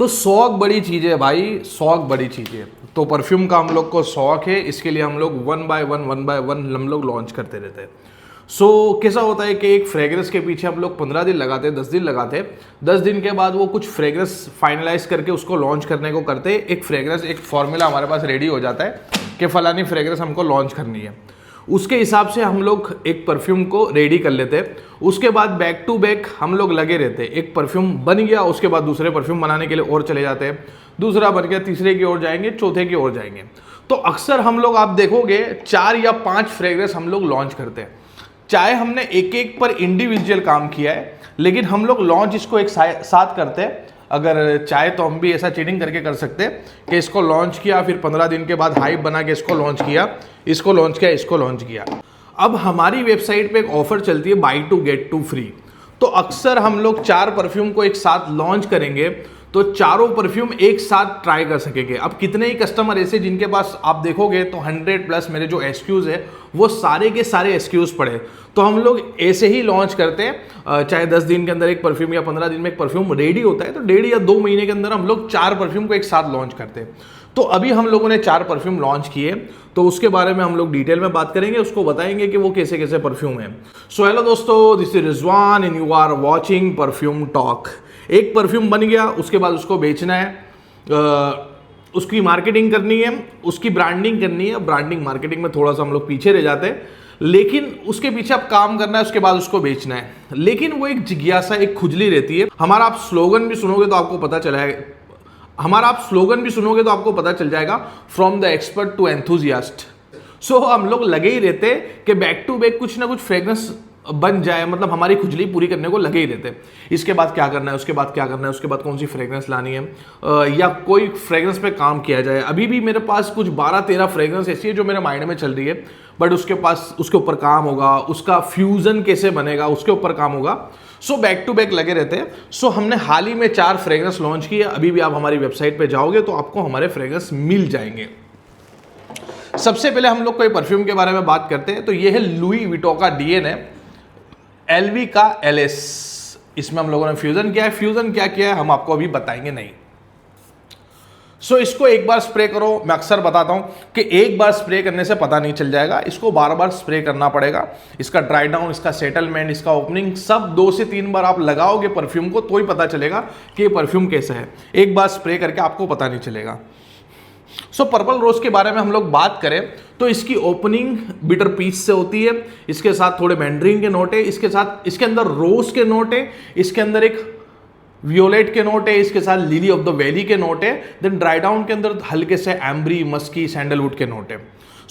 तो शौक बड़ी चीज़ है भाई, शौक बड़ी चीज़ है। तो परफ्यूम का हम लोग को शौक है, इसके लिए हम लोग वन बाय वन हम लोग लॉन्च करते रहते हैं। कैसा होता है कि एक फ्रेग्रेंस के पीछे हम लोग 15 दिन लगाते हैं, 10 दिन लगाते हैं। 10 दिन के बाद वो कुछ फ्रेग्रेंस फाइनलाइज करके उसको लॉन्च करने को करते हैं। एक फ्रेग्रेंस, एक फॉर्मूला हमारे पास रेडी हो जाता है कि फलानी फ्रेग्रेंस हमको लॉन्च करनी है। उसके हिसाब से हम लोग एक परफ्यूम को रेडी कर लेते हैं। उसके बाद बैक टू बैक हम लोग लगे रहते हैं। एक परफ्यूम बन गया, उसके बाद दूसरे परफ्यूम बनाने के लिए और चले जाते हैं। दूसरा बन गया, तीसरे की ओर जाएंगे, चौथे की ओर जाएंगे। तो अक्सर हम लोग, आप देखोगे 4 या 5 फ्रेग्रेंस हम लोग लॉन्च करते हैं। चाहे हमने एक एक पर इंडिविजुअल काम किया है, लेकिन हम लोग लॉन्च इसको एक साथ करते हैं। अगर चाहे तो हम भी ऐसा चीटिंग करके कर सकते हैं कि इसको लॉन्च किया, फिर 15 दिन के बाद हाइप बना के इसको लॉन्च किया, इसको लॉन्च किया, इसको लॉन्च किया। अब हमारी वेबसाइट पे एक ऑफर चलती है buy two get two free. तो अक्सर हम लोग 4 परफ्यूम को एक साथ लॉन्च करेंगे तो चारों परफ्यूम एक साथ ट्राई कर सकेंगे। अब कितने ही कस्टमर ऐसे जिनके पास आप देखोगे तो 100 प्लस मेरे जो एसक्यूज है वो सारे के सारे एसक्यूज पड़े। तो हम लोग ऐसे ही लॉन्च करते हैं, चाहे 10 दिन के अंदर एक परफ्यूम या 15 दिन में एक परफ्यूम रेडी होता है, तो 1.5 या 2 महीने के अंदर हम लोग 4 परफ्यूम को एक साथ लॉन्च करते हैं। तो अभी हम लोगों ने 4 परफ्यूम लॉन्च किए, तो उसके बारे में हम लोग डिटेल में बात करेंगे, उसको बताएंगे कि वो कैसे कैसे परफ्यूम है। सो हेलो दोस्तों, this is Rizwan and you are watching perfume talk. एक परफ्यूम बन गया, उसके बाद उसको बेचना है, उसकी मार्केटिंग करनी है, उसकी ब्रांडिंग करनी है। ब्रांडिंग मार्केटिंग में थोड़ा सा हम लोग पीछे रह जाते हैं, लेकिन उसके पीछे अब काम करना है, उसके बाद उसको बेचना है। लेकिन वो एक जिज्ञासा, एक खुजली रहती है। हमारा आप स्लोगन भी सुनोगे तो आपको पता चल जाएगा, from the expert to enthusiast. हम लोग लगे ही रहते कि बैक टू बैक कुछ ना कुछ फ्रेग्रेंस बन जाए, मतलब हमारी खुजली पूरी करने को लगे ही रहते। इसके बाद क्या करना है, उसके बाद क्या करना है, उसके बाद कौन सी फ्रेग्रेंस लानी है, या कोई फ्रेग्रेंस पे काम किया जाए। अभी भी मेरे पास कुछ 12-13 फ्रेग्रेंस ऐसी है जो मेरे माइंड में चल रही है, बट उसके ऊपर काम होगा, उसका फ्यूजन कैसे बनेगा उसके ऊपर काम होगा। बैक टू बैक लगे रहते हैं। हमने हाल ही में 4 फ्रेग्रेंस लॉन्च किए। अभी भी आप हमारी वेबसाइट पे जाओगे तो आपको हमारे फ्रेग्रेंस मिल जाएंगे। सबसे पहले हम लोग कोई परफ्यूम के बारे में बात करते हैं, तो ये है लुई विटो का डीएन है, एलवी का एलएस। इसमें हम लोगों ने फ्यूजन किया है। फ्यूजन क्या किया है हम आपको अभी बताएंगे नहीं। इसको एक बार स्प्रे करो। मैं अक्सर बताता हूं कि एक बार स्प्रे करने से पता नहीं चल जाएगा, इसको बार बार स्प्रे करना पड़ेगा। इसका ड्राई डाउन, इसका सेटलमेंट, इसका ओपनिंग, सब 2 से 3 बार आप लगाओगे परफ्यूम को तो ही पता चलेगा कि ये परफ्यूम कैसा है। एक बार स्प्रे करके आपको पता नहीं चलेगा। पर्पल रोज के बारे में हम लोग बात करें तो इसकी ओपनिंग बिटर पीच से होती है, इसके साथ थोड़े मैंड्रीन के नोट है, इसके साथ इसके अंदर रोज के नोट है, इसके अंदर एक वियोलेट के नोट है, इसके साथ लिली ऑफ द वैली के नोट है। देन ड्राई डाउन के अंदर हल्के से एम्ब्री, मस्की, सैंडलवुड के नोट है।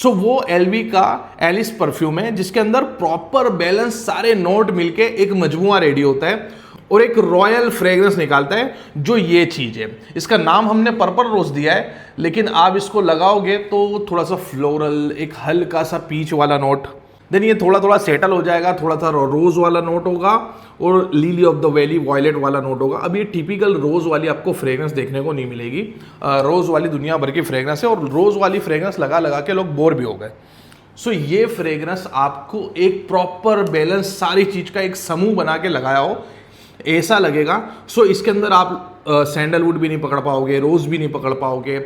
वो एलवी का एलिस परफ्यूम है जिसके अंदर प्रॉपर बैलेंस सारे नोट मिलके एक मजमुआ रेडी होता है और एक रॉयल फ्रेग्रेंस निकालता है, जो ये चीज है। इसका नाम हमने पर्पल रोज दिया है, लेकिन आप इसको लगाओगे तो थोड़ा सा फ्लोरल, एक हल्का सा पीच वाला नोट, देन ये थोड़ा थोड़ा सेटल हो जाएगा, थोड़ा सा रोज वाला नोट होगा और lily of the valley violet वाला नोट होगा। अब ये टिपिकल रोज वाली आपको फ्रेग्रेंस देखने को नहीं मिलेगी। रोज वाली दुनिया भर की फ्रेग्रेंस है और रोज वाली फ्रेग्रेंस लगा लगा के लोग बोर भी हो गए। ये फ्रेग्रेंस आपको एक प्रॉपर बैलेंस सारी चीज का एक समूह बना के लगाया हो ऐसा लगेगा। इसके अंदर आप सैंडलवुड भी नहीं पकड़ पाओगे, रोज भी नहीं पकड़ पाओगे,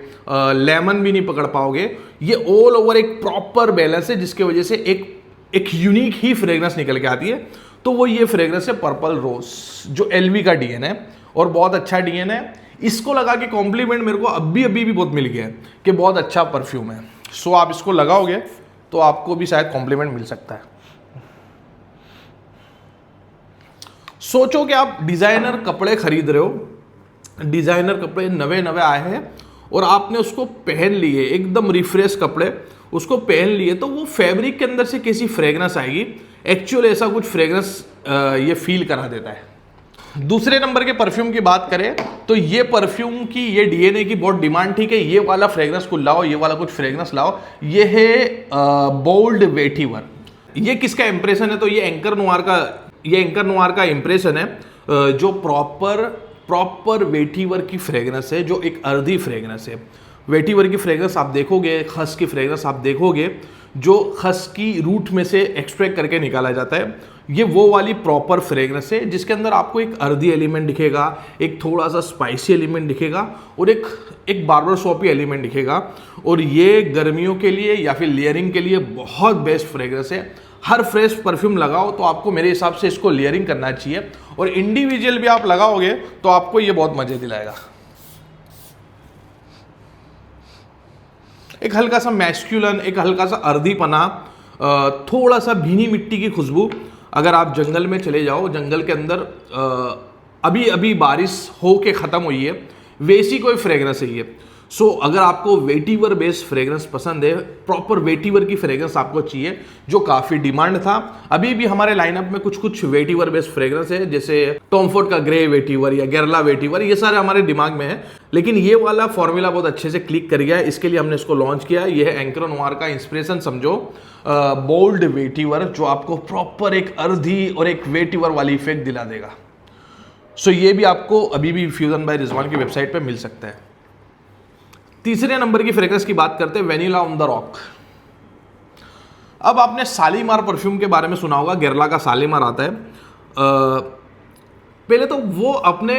लेमन भी नहीं पकड़ पाओगे। ये ऑल ओवर एक प्रॉपर बैलेंस है जिसकी वजह से एक यूनिक ही फ्रेग्रेंस निकल के आती है। तो वो ये फ्रेग्रेंस है पर्पल रोज, जो एलवी का डीएन है और बहुत अच्छा डीएन है। इसको लगा के कॉम्प्लीमेंट मेरे को अभी भी बहुत मिल गया है कि बहुत अच्छा परफ्यूम है। आप इसको लगाओगे तो आपको भी शायद कॉम्प्लीमेंट मिल सकता है। सोचो कि आप डिजाइनर कपड़े खरीद रहे हो, डिजाइनर कपड़े नवे नवे आए हैं और आपने उसको पहन लिए, एकदम रिफ्रेश कपड़े उसको पहन लिए, तो वो फैब्रिक के अंदर से कैसी फ्रेग्रेंस आएगी। एक्चुअली ऐसा कुछ फ्रेग्रेंस ये फील करा देता है। दूसरे नंबर के परफ्यूम की बात करें तो ये परफ्यूम की, ये डीएनए की बहुत डिमांड थी कि ये वाला फ्रेग्रेंस को लाओ, ये वाला कुछ फ्रेग्रेंस लाओ। ये है बोल्ड वेटिवर। ये किसका इंप्रेशन है, तो ये एंकर नुआर का इंप्रेशन है, जो प्रॉपर वेटिवर की फ्रेग्रेंस है, जो एक अर्दी फ्रेग्रेंस है। वेटिवर की फ्रेग्रेंस आप देखोगे, खस की फ्रेग्रेंस आप देखोगे, जो खस की रूट में से एक्सट्रैक्ट करके निकाला जाता है। ये वो वाली प्रॉपर फ्रेग्रेंस है जिसके अंदर आपको एक अर्दी एलिमेंट दिखेगा, एक थोड़ा सा स्पाइसी एलिमेंट दिखेगा और एक बार्बर शॉपी एलिमेंट दिखेगा। और ये गर्मियों के लिए या फिर लेयरिंग के लिए बहुत बेस्ट फ्रेग्रेंस है। हर फ्रेश परफ्यूम लगाओ तो आपको मेरे हिसाब से इसको लेयरिंग करना चाहिए, और इंडिविजुअल भी आप लगाओगे तो आपको ये बहुत मजे दिलाएगा। एक हल्का सा मैस्कुलन, एक हल्का सा अर्दीपना, थोड़ा सा भीनी मिट्टी की खुशबू। अगर आप जंगल में चले जाओ, जंगल के अंदर अभी अभी बारिश हो के ख़त्म हुई है, वैसी कोई फ्रेग्रेंस है ये। सो अगर आपको वेटिवर बेस्ड फ्रेग्रेंस पसंद है, प्रॉपर वेटिवर की फ्रेग्रेंस आपको चाहिए, जो काफ़ी डिमांड था। अभी भी हमारे लाइनअप में कुछ कुछ वेटिवर बेस्ड फ्रेग्रेंस है, जैसे टॉम फोर्ड का ग्रे वेटिवर या गेरला वेटिवर, ये सारे हमारे दिमाग में है। लेकिन ये वाला फॉर्मूला बहुत अच्छे से क्लिक कर गया है, इसके लिए हमने इसको लॉन्च किया। ये है एंकर नोवार का इंस्पिरेशन समझो, बोल्ड वेटिवर, जो आपको प्रॉपर एक अर्धी और एक वेटिवर वाली इफेक्ट दिला देगा। सो ये भी आपको अभी भी फ्यूजन बाय रिजवान की वेबसाइट पे मिल सकता है। तीसरे नंबर की फ्रेग्रेंस की बात करते हैं, वेनिला ऑन द रॉक। अब आपने शालीमार परफ्यूम के बारे में सुना होगा, गेरला का शालीमार आता है। पहले तो वो अपने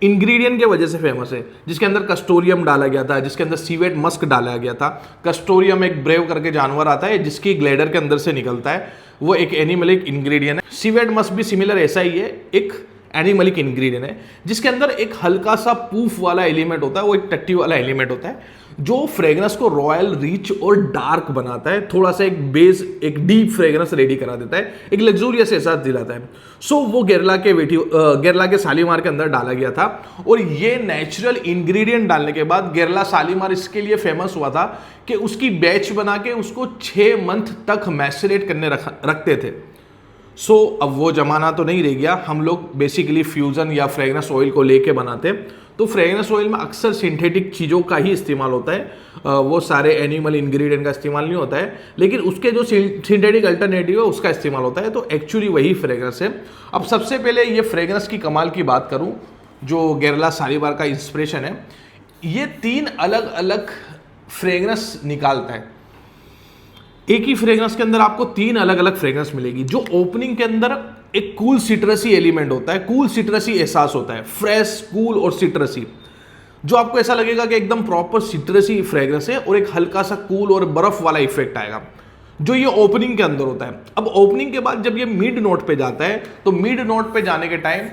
इंग्रेडिएंट के वजह से फेमस है, जिसके अंदर कस्टोरियम डाला गया था, जिसके अंदर सीवेट मस्क डाला गया था। कस्टोरियम एक ब्रेव करके जानवर आता है जिसकी ग्लेडर के अंदर से निकलता है, वो एक एनिमलिक इंग्रेडिएंट है। सीवेट मस्क भी सिमिलर ऐसा ही है, एक एनिमलिक इंग्रेडिएंट है जिसके अंदर एक हल्का सा पूफ वाला एलिमेंट होता है, वो एक टट्टी वाला एलिमेंट होता है जो फ्रेग्रेंस को रॉयल, रिच और डार्क बनाता है। थोड़ा सा एक बेस, एक डीप फ्रेग्रेंस रेडी करा देता है, एक लग्जूरियस एहसास दिलाता है। सो वो गेरला के शालीमार के अंदर डाला गया था, और ये नेचुरल इंग्रेडिएंट डालने के बाद गेरला शालीमार इसके लिए फेमस हुआ था कि उसकी बैच बना के उसको 6 मंथ तक मैसरेट करने रखते थे। सो अब वो जमाना तो नहीं रह गया, हम लोग बेसिकली फ्यूजन या फ्रेग्रेंस ऑयल को लेके बनाते हैं। तो फ्रेग्रेंस ऑयल में अक्सर सिंथेटिक चीज़ों का ही इस्तेमाल होता है, वो सारे एनिमल इंग्रेडिएंट का इस्तेमाल नहीं होता है, लेकिन उसके जो सिंथेटिक अल्टरनेटिव है उसका इस्तेमाल होता है। तो एक्चुअली वही फ्रेग्रेंस है। अब सबसे पहले ये फ्रेग्रेंस की कमाल की बात करूं, जो गेरला शालीमार का इंस्पिरेशन है, ये 3 अलग अलग फ्रेग्रेंस निकालता है। एक ही फ्रेग्रेंस के अंदर आपको 3 अलग अलग फ्रेग्रेंस मिलेगी। जो ओपनिंग के अंदर एक कूल सिट्रसी एलिमेंट होता है, कूल सिट्रसी एहसास होता है, फ्रेश, कूल और सिट्रसी, जो आपको ऐसा लगेगा कि एकदम प्रॉपर सिट्रसी फ्रेग्रेंस है, और एक हल्का सा कूल और बर्फ वाला इफेक्ट आएगा, जो ये ओपनिंग के अंदर होता है। अब ओपनिंग के बाद जब ये मिड नोट पे जाता है, तो मिड नोट पे जाने के टाइम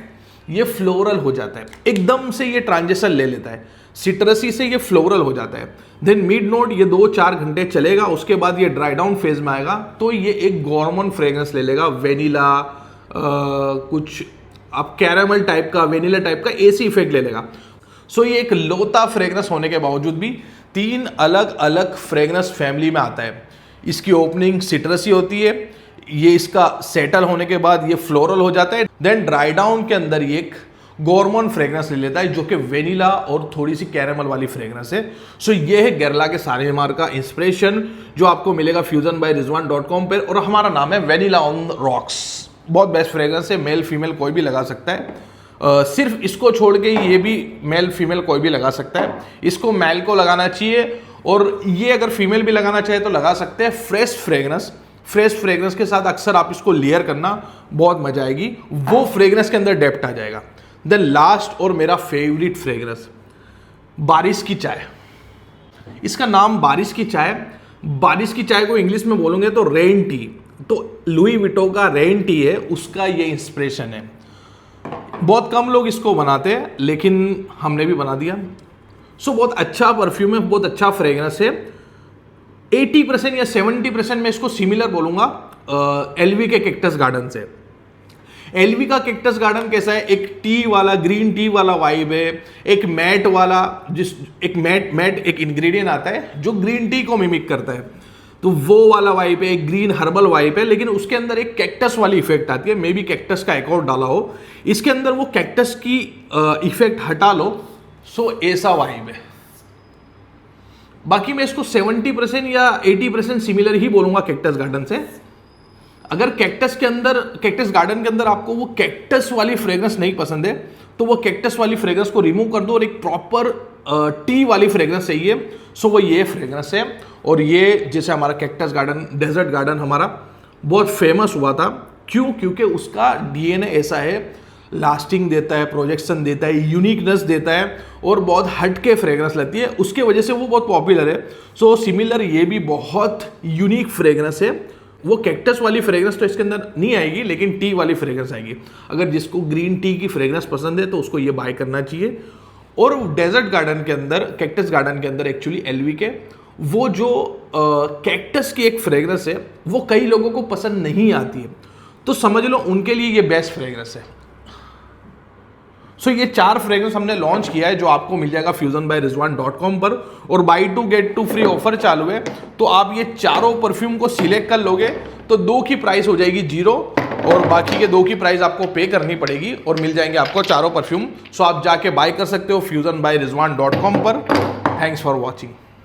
ये फ्लोरल हो जाता है, एकदम से ये ट्रांजिशन ले लेता है, सिट्रसी से ये फ्लोरल हो जाता है। देन मिड नोट ये 2-4 घंटे चलेगा, उसके बाद ये ड्राई डाउन फेज में आएगा, तो ये एक गॉर्मन फ्रेग्रेंस ले लेगा, वेनिला, कुछ आप कैरामल टाइप का, वेनिला टाइप का ऐसी इफेक्ट ले लेगा। सो ये एक लोता फ्रेग्रेंस होने के बावजूद भी 3 अलग अलग फ्रेग्रेंस फैमिली में आता है। इसकी ओपनिंग सिट्रसी होती है, ये इसका सेटल होने के बाद ये फ्लोरल हो जाता है, देन ड्राई डाउन के अंदर ये एक गॉर्मन फ्रेग्रेंस ले लेता है, जो कि वेनिला और थोड़ी सी कैरामल वाली फ्रेग्रेंस है। सो ये है गेरला के शालीमार का इंस्पिरेशन, जो आपको मिलेगा fusionbyrizwan.com पर, और हमारा नाम है वेनिला ऑन रॉक्स। बहुत बेस्ट फ्रेग्रेंस है, मेल फीमेल कोई भी लगा सकता है। सिर्फ इसको छोड़ के ये भी मेल फीमेल कोई भी लगा सकता है। इसको मेल को लगाना चाहिए, और ये अगर फीमेल भी लगाना चाहे तो लगा सकते हैं। फ्रेश फ्रेग्रेंस के साथ अक्सर आप इसको लेयर करना, बहुत मजा आएगी, वो फ्रेग्रेंस के अंदर डेप्थ आ जाएगा। देन लास्ट और मेरा फेवरेट फ्रेग्रेंस, बारिश की चाय। इसका नाम बारिश की चाय, बारिश की चाय को इंग्लिश में बोलोगे तो रेन टी, तो लुई विटो का रेन टी है, उसका ये इंस्पिरेशन है। बहुत कम लोग इसको बनाते हैं, लेकिन हमने भी बना दिया। सो बहुत अच्छा परफ्यूम है, बहुत अच्छा फ्रेग्रेंस है। 80% या 70% मैं इसको सिमिलर बोलूंगा एलवी के कैक्टस गार्डन से। एलवी का कैक्टस गार्डन कैसा है, एक टी वाला, ग्रीन टी वाला वाइब है, एक मैट वाला, एक मैट एक इंग्रेडिएंट आता है जो ग्रीन टी को मिमिक करता है, तो वो वाला वाइब है, एक ग्रीन हर्बल वाइब है, लेकिन उसके अंदर एक कैक्टस वाली इफेक्ट आती है। मे बी कैक्टस का एक और डाला हो इसके अंदर, वो कैक्टस की इफेक्ट हटा लो, सो ऐसा वाइब है। बाकी मैं इसको 70% या 80% सिमिलर ही बोलूंगा कैक्टस गार्डन से। अगर कैक्टस गार्डन के अंदर आपको वो कैक्टस वाली फ्रेग्रेंस नहीं पसंद है, तो वो कैक्टस वाली फ्रेग्रेंस को रिमूव कर दो और एक प्रॉपर टी वाली फ्रेग्रेंस चाहिए, सो वो ये फ्रेग्रेंस है। और ये जैसे हमारा कैक्टस गार्डन, डेजर्ट गार्डन हमारा बहुत फेमस हुआ था, क्यों? क्योंकि उसका डीएनए ऐसा है, लास्टिंग देता है, प्रोजेक्शन देता है, यूनिकनेस देता है और बहुत हटके फ्रेग्रेंस लगती है, उसके वजह से वो बहुत पॉपुलर है। सो सिमिलर ये भी बहुत यूनिक फ्रेग्रेंस है। वो कैक्टस वाली फ्रेग्रेंस तो इसके अंदर नहीं आएगी, लेकिन टी वाली फ्रेग्रेंस आएगी। अगर जिसको ग्रीन टी की फ्रेग्रेंस पसंद है तो उसको ये बाय करना चाहिए। और डेजर्ट गार्डन के अंदर, कैक्टस गार्डन के अंदर एक्चुअली एलवी के वो जो कैक्टस की एक फ्रेग्रेंस है वो कई लोगों को पसंद नहीं आती है, तो समझ लो उनके लिए ये बेस्ट फ्रेग्रेंस है। सो ये 4 फ्रेग्रेंस हमने लॉन्च किया है जो आपको मिल जाएगा fusionbyrizwan.com पर, और बाई 2 get 2 फ्री ऑफर चालू है। तो आप ये चारों परफ्यूम को सिलेक्ट कर लोगे तो 2 की प्राइस हो जाएगी 0 और बाकी के 2 की प्राइस आपको पे करनी पड़ेगी और मिल जाएंगे आपको चारों परफ्यूम। सो आप जाके बाय कर सकते हो fusionbyrizwan.com पर। Thanks for watching.